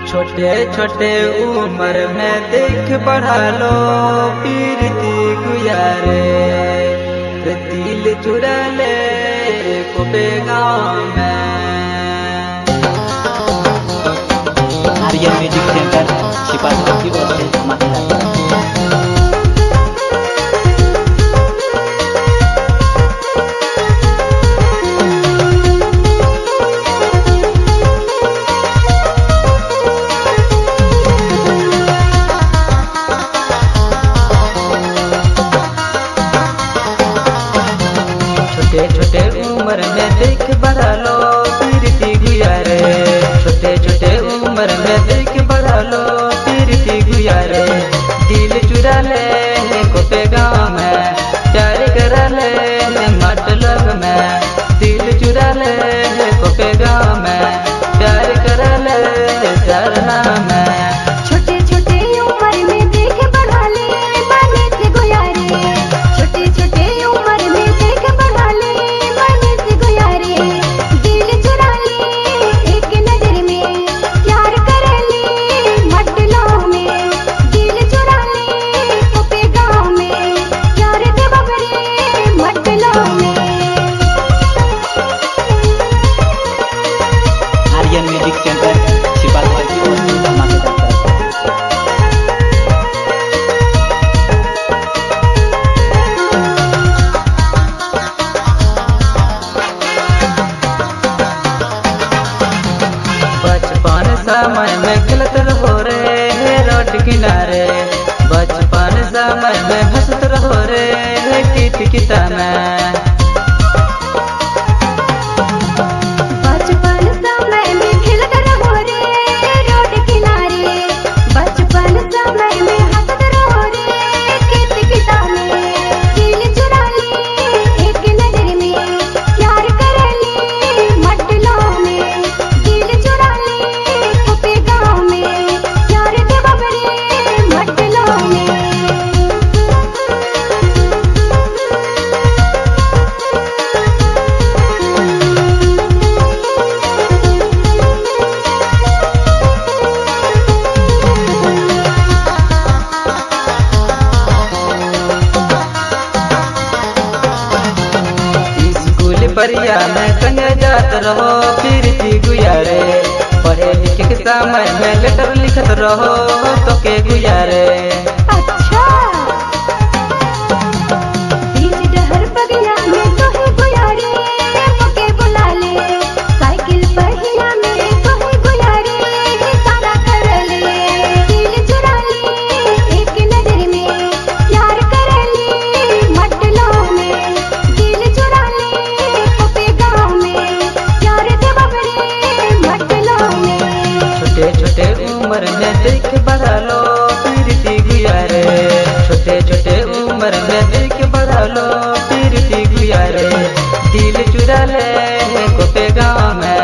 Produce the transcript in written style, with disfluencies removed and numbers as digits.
छोटे छोटे उम्र में देख बढ़ा लो पीरती गुजारे दिल चुरा ले कोपे गाँव में। आर्यन म्यूजिक सेंटर शिपाली बोलते माथेरान। छोटे छोटे उम्र में देख बढ़ा लो पीरती गुजारे छोटे छोटे उम्र में देख बढ़ा लो पीरती गुजारे दिल चुरा ले कोपे गाँव में प्यार करा ले मतलब में दिल चुरा ले कोपे गाँव में प्यार करा ले सरना में। छोटे छोटे उम्र में देख बढ़ा ले बने से गुजारे छोटे छोटे उम्र में देख बढ़ा ले बने से गुजारे दिल चुरा ले एक नजर में प्यार कर ले मतलब में दिल चुरा ले कोपे गाँव में प्यार दे बबरे मतलब में। आर्यन म्यूजिक सेंटर शिपाली बोलते माथेरान। बचपन समय में खेलत रहो रे रोड किनारे बचपन समय में हंसत रहो रे कित किता में। बचपन समय में खेलत रहो रे रोड किनारे बचपन समय में हंसत रहो रे कित किता में दिल चुरा ले एक नजर में प्यार कर ले मतलब में दिल चुरा ले कोपे गाँव में प्यार दे बबरे मतलब में। स्कूल परिया में संग जात रहो पीरती गुजारे पढ़े लिखे के समय में लेटर लिखत रहो तो के गुजारे। अच्छा बीच डहर बगिया में तो है गुजारे पके बुला ले साइकिल पहिया में तो है गुजारे सारा कर ले दिल चुरा ले एक नजर में प्यार कर ले मतलब में दिल चुरा ले कोपे गाँव में प्यार दे बबरे मतलब में। छोटे छोटे उम्र में देख बढ़ा लो पीरती गुजारे छोटे छोटे उम्र में देख बढ़ा लो पीरती गुजारे दिल चुरा ले कोपे गाँव में